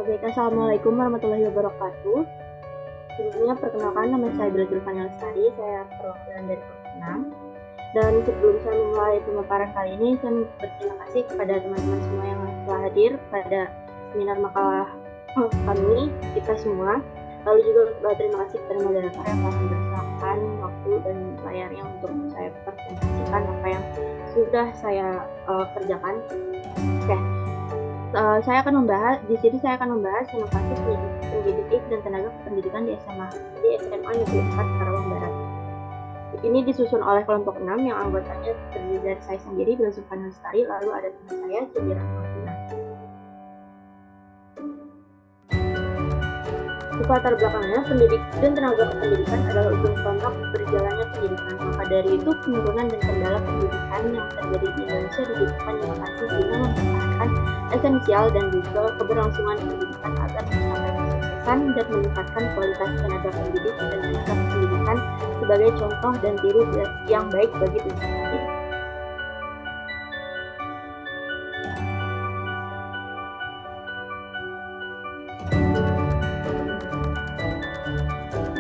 Baik, Assalamualaikum warahmatullahi wabarakatuh. Sebelumnya perkenalkan, nama saya Bila Zulfani Lestari, saya perwakilan dari kelompok 6. Dan sebelum saya memulai pemaparan kali ini, saya berterima kasih kepada teman-teman semua yang telah hadir pada seminar makalah kami, kita semua. Lalu juga terima kasih kepada moderator yang telah membersamkan waktu dan layarnya untuk saya presentasikan apa yang sudah saya kerjakan. Oke. Saya akan membahas inovasi pendidik dan tenaga kependidikan di SMA Negeri 4 Karawang Barat. Ini disusun oleh kelompok 6 yang anggotanya terdiri dari saya sendiri, Bila Zulfani Lestari, lalu ada teman saya, Cindy Rahmatina. Latar belakangnya, pendidik dan tenaga kependidikan adalah ujung tombak berjalannya pendidikan. Maka dari itu, penurunan dan kendala pendidikan yang terjadi di Indonesia dibutuhkan inovasi guna mempertahankan esensial dan juga keberlangsungan pendidikan agar mencapai kesuksesan dan meningkatkan kualitas tenaga pendidik dan tenaga pendidikan sebagai contoh dan tiru yang baik bagi peserta didik.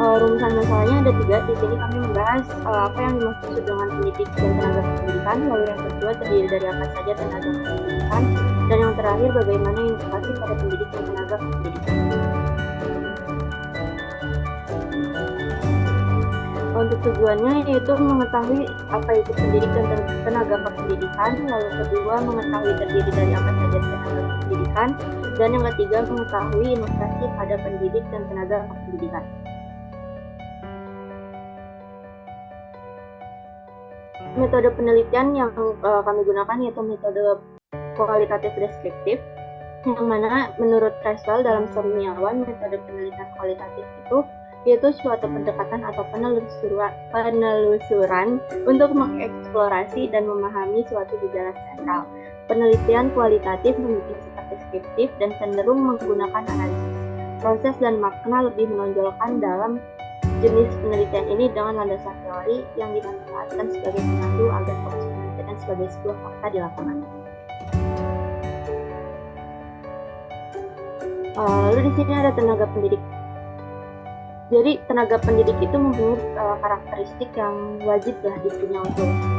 Rumusan masalahnya ada 3. Di sini kami membahas apa yang dimaksud dengan pendidik dan tenaga pendidikan, lalu yang kedua terdiri dari apa saja tenaga pendidikan, dan yang terakhir bagaimana inovasi pada pendidik dan tenaga pendidikan. Untuk tujuannya yaitu mengetahui apa itu pendidik dan tenaga pendidikan, lalu kedua mengetahui terdiri dari apa saja tenaga pendidikan, dan yang ketiga mengetahui inovasi pada pendidik dan tenaga pendidikan. Metode penelitian yang kami gunakan yaitu metode kualitatif deskriptif, yang mana menurut Creswell dalam semiawan, metode penelitian kualitatif itu yaitu suatu pendekatan atau penelusuran untuk mengeksplorasi dan memahami suatu gejala sentral. Penelitian kualitatif memiliki sifat deskriptif dan cenderung menggunakan analisis. Proses dan makna lebih menonjolkan dalam jenis penelitian ini dengan landasan teori yang dimanfaatkan sebagai pemandu agar proses penelitian sebagai sebuah fakta di lapangan. Lalu di sini ada tenaga pendidik. Jadi tenaga pendidik itu mempunyai karakteristik yang wajib dipunya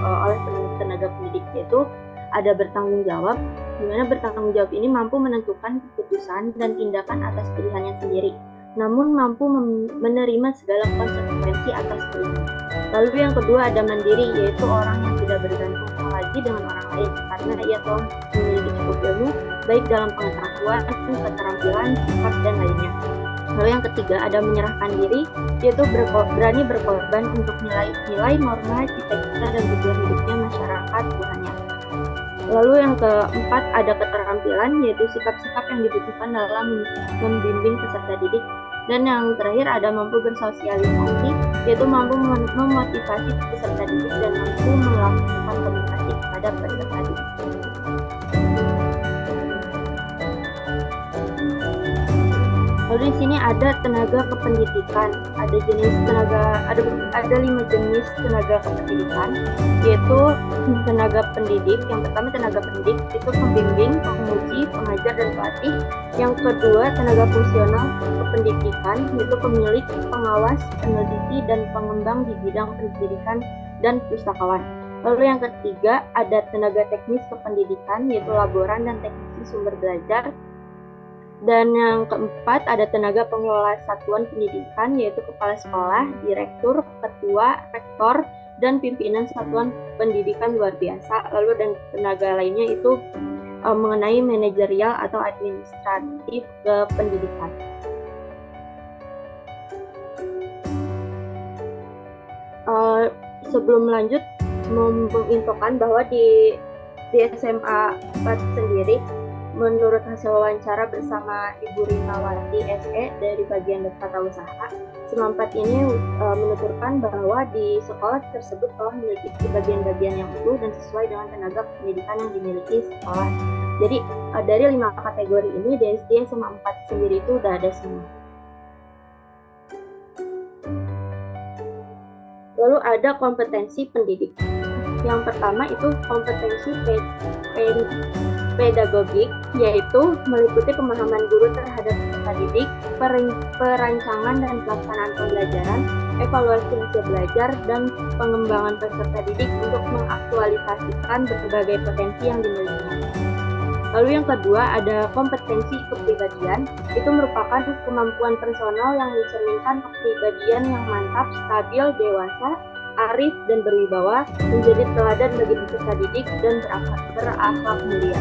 oleh tenaga pendidik, yaitu ada bertanggung jawab, di mana bertanggung jawab ini mampu menentukan keputusan dan tindakan atas pilihannya sendiri, namun mampu menerima segala konsekuensi atas pilihan. Lalu yang kedua ada mandiri, yaitu orang yang tidak bergantung lagi dengan orang lain karena ia telah memiliki cukup ilmu baik dalam pengetahuan, keterampilan, sifat dan lainnya. Lalu yang ketiga ada menyerahkan diri, yaitu berani berkorban untuk nilai norma, cita-cita dan tujuan hidupnya masyarakat Tuhannya. Lalu yang keempat ada keterampilan, yaitu sikap-sikap yang dibutuhkan dalam membimbing peserta didik. Dan yang terakhir ada mampu bersosialisasi, yaitu mampu memotivasi peserta didik dan mampu melakukan komunikasi kepada peserta didik. Lalu di sini ada tenaga kependidikan. Ada 5 jenis tenaga kependidikan, yaitu tenaga pendidik. Yang pertama tenaga pendidik itu pembimbing, penguji, pengajar dan pelatih. Yang kedua tenaga fungsional kependidikan, yaitu pemilik, pengawas, peneliti dan pengembang di bidang pendidikan dan pustakawan. Lalu yang ketiga ada tenaga teknis kependidikan, yaitu laboran dan teknisi sumber belajar. Dan yang keempat ada tenaga pengelola satuan pendidikan, yaitu kepala sekolah, direktur, ketua, rektor, dan pimpinan satuan pendidikan luar biasa. Lalu dan tenaga lainnya itu mengenai manajerial atau administratif pendidikan. Sebelum lanjut menginfokan bahwa di SMA 4 sendiri, menurut hasil wawancara bersama Ibu Rinawati SE dari bagian tata usaha, SMA 4 ini menuturkan bahwa di sekolah tersebut telah memiliki bagian-bagian yang utuh dan sesuai dengan tenaga pendidikan yang dimiliki sekolah. Jadi dari 5 kategori ini di SMA 4 sendiri itu udah ada semua. Lalu ada kompetensi pendidik. Yang pertama itu kompetensi pedagogik, yaitu meliputi pemahaman guru terhadap peserta didik, perancangan dan pelaksanaan pembelajaran, evaluasi hasil belajar, dan pengembangan peserta didik untuk mengaktualisasikan berbagai potensi yang dimilikinya. Lalu yang kedua ada kompetensi kepribadian, itu merupakan kemampuan personal yang mencerminkan kepribadian yang mantap, stabil, dewasa, arif, dan berwibawa, menjadi teladan bagi peserta didik dan berakhlak mulia.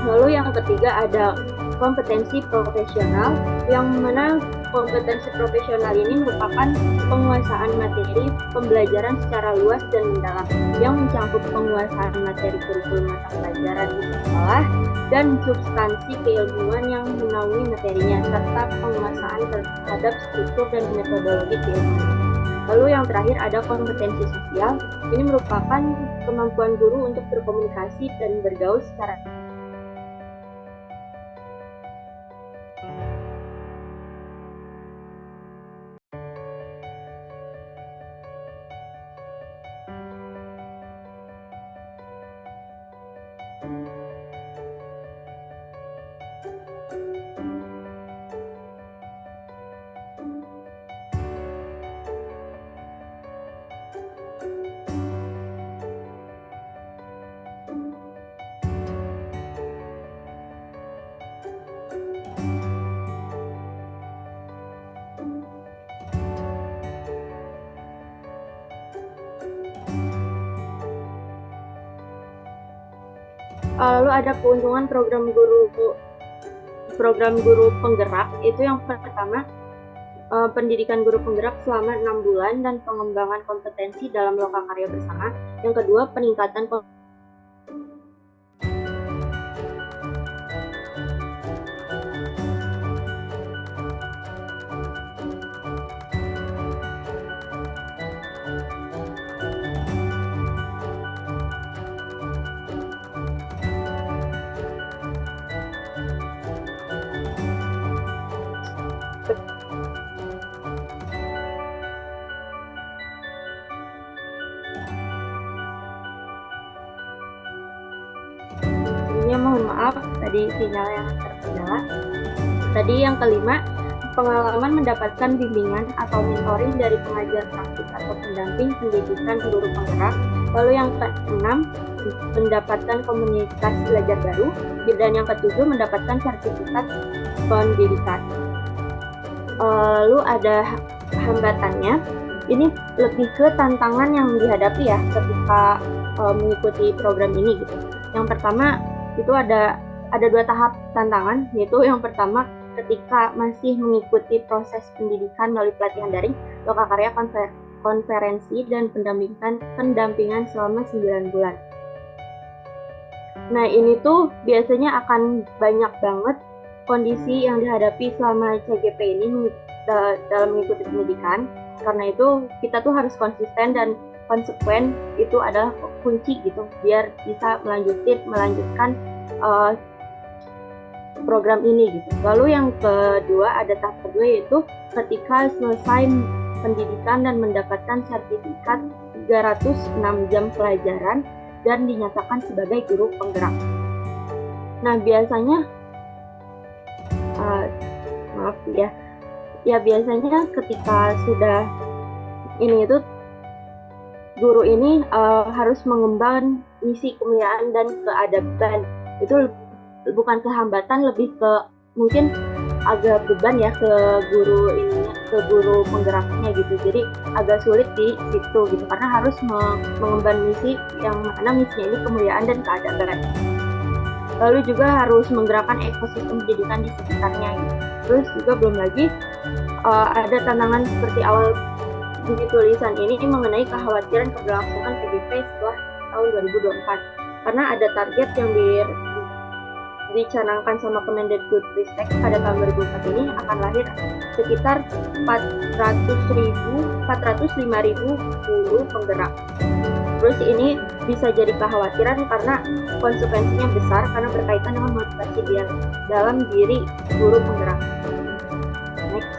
Lalu yang ketiga ada kompetensi profesional, yang mana kompetensi profesional ini merupakan penguasaan materi pembelajaran secara luas dan mendalam, yang mencakup penguasaan materi kurikulum mata pelajaran di sekolah dan substansi keilmuan yang menaungi materinya, serta penguasaan terhadap struktur dan metodologi keilmuan. Lalu yang terakhir ada kompetensi sosial. Ini merupakan kemampuan guru untuk berkomunikasi dan bergaul secara lalu ada keuntungan program guru penggerak. Itu yang pertama, pendidikan guru penggerak selama 6 bulan dan pengembangan kompetensi dalam lokakarya bersama. Yang kedua, peningkatan mohon maaf tadi sinyal yang terkendala. Tadi yang kelima, pengalaman mendapatkan bimbingan atau mentoring dari pengajar praktik atau pendamping pendidikan guru penggerak. Lalu yang keenam, mendapatkan komunitas belajar baru. Dan yang ketujuh, mendapatkan sertifikat pendidikan. Lalu ada hambatannya. Ini lebih ke tantangan yang dihadapi ya ketika mengikuti program ini gitu. Yang pertama itu ada 2 tahap tantangan, yaitu yang pertama ketika masih mengikuti proses pendidikan melalui pelatihan daring, lokakarya, konferensi, dan pendampingan selama 9 bulan. Nah ini tuh biasanya akan banyak banget kondisi yang dihadapi selama CGP ini dalam mengikuti pendidikan. Karena itu kita tuh harus konsisten dan konsekuen, itu adalah kunci gitu biar bisa melanjutkan program ini gitu. Lalu yang kedua ada tahap kedua, yaitu ketika selesai pendidikan dan mendapatkan sertifikat 306 jam pelajaran dan dinyatakan sebagai guru penggerak. Nah biasanya biasanya ketika sudah ini itu guru ini harus mengemban misi kemuliaan dan keadaban. Itu bukan kehambatan, lebih ke mungkin agak beban ya ke guru penggeraknya gitu. Jadi agak sulit di situ gitu karena harus mengemban misi yang mana misinya ini kemuliaan dan keadaban. Lalu juga harus menggerakkan ekosistem pendidikan di sekitarnya gitu. Terus juga belum lagi ada tantangan seperti awal di tulisan ini mengenai kekhawatiran keberlangsungan PGP setelah tahun 2024, karena ada target yang dicanangkan sama Kemendikbudristek pada tahun 2004 ini akan lahir sekitar 405.000 guru penggerak. Terus ini bisa jadi kekhawatiran karena konsekuensinya besar karena berkaitan dengan motivasi dia dalam diri guru penggerak. Next.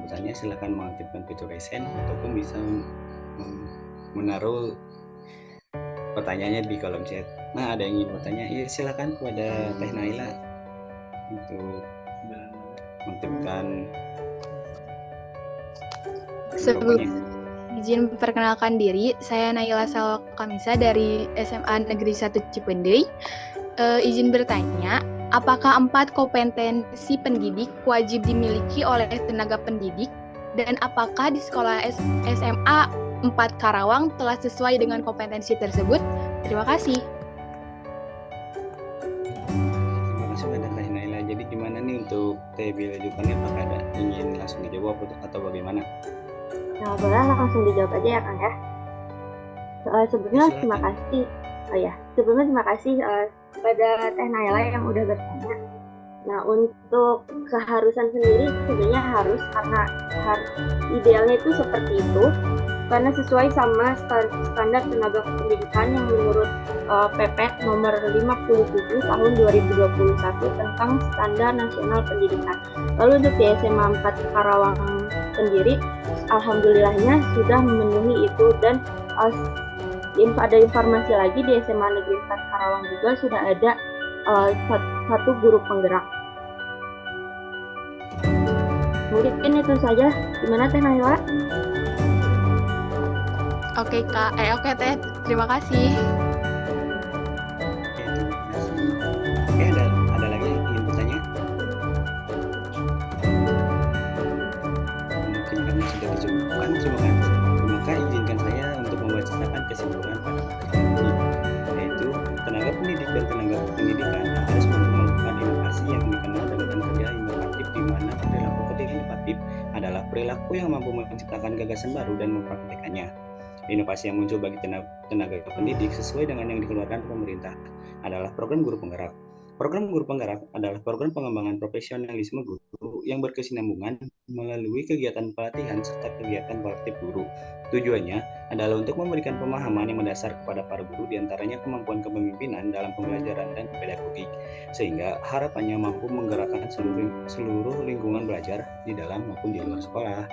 bertanya, silakan mengaktifkan fitur raise hand ataupun bisa menaruh pertanyaannya di kolom chat. Nah, ada yang ingin bertanya, ya silakan kepada Teh Naila untuk mengaktifkan mikrofonnya. Izin memperkenalkan diri, saya Naila Salwakamisa dari SMA Negeri 1 Cipendei. Izin bertanya, apakah 4 kompetensi pendidik wajib dimiliki oleh tenaga pendidik? Dan apakah di sekolah SMA 4 Karawang telah sesuai dengan kompetensi tersebut? Terima kasih. Terima kasih pada Teh Naila. Jadi gimana nih untuk Teh Bila jawabannya, apakah ada ingin langsung dijawab atau bagaimana? Nah, boleh langsung dijawab aja ya Kang ya. Sebelumnya terima kasih. Sebelumnya terima kasih pada Teh Naila yang udah bertanya. Nah, untuk keharusan sendiri sebenarnya harus, karena idealnya itu seperti itu, karena sesuai sama standar tenaga pendidikan yang menurut PP nomor 57 tahun 2021 tentang standar nasional pendidikan. Lalu untuk di SMA 4 Karawang sendiri, alhamdulillahnya sudah memenuhi itu, dan ada informasi lagi di SMA Negeri 4 Karawang juga sudah ada satu guru penggerak. Mungkin itu saja. Gimana Teh Naila? Oke Kak, oke Teh, terima kasih. Oke, ada lagi yang ingin bertanya? Mungkin karena sudah dijawabkan, maka izinkan saya untuk membacakan kesimpulan pada materi ini, yaitu tenaga pendidik dan tenaga pendidikan harus melakukan inovasi yang dikenal dengan kerja inovatif, di mana perilaku kerja inovatif adalah perilaku yang mampu menciptakan gagasan baru dan mempraktekannya. Inovasi yang muncul bagi tenaga pendidik sesuai dengan yang dikeluarkan pemerintah adalah program guru penggerak. Program guru penggerak adalah program pengembangan profesionalisme guru yang berkesinambungan melalui kegiatan pelatihan serta kegiatan kolektif guru. Tujuannya adalah untuk memberikan pemahaman yang mendasar kepada para guru, diantaranya kemampuan kepemimpinan dalam pembelajaran dan pedagogik, sehingga harapannya mampu menggerakkan seluruh lingkungan belajar di dalam maupun di luar sekolah.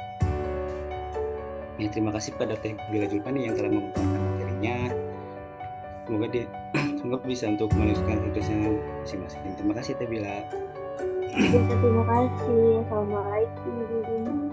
Ya, terima kasih pada Teh Bila Julpani yang telah memaparkan materinya. Semoga bisa untuk melanjutkan tugasnya masing-masing. Terima kasih Teh Bila. Terima kasih. Assalamualaikum.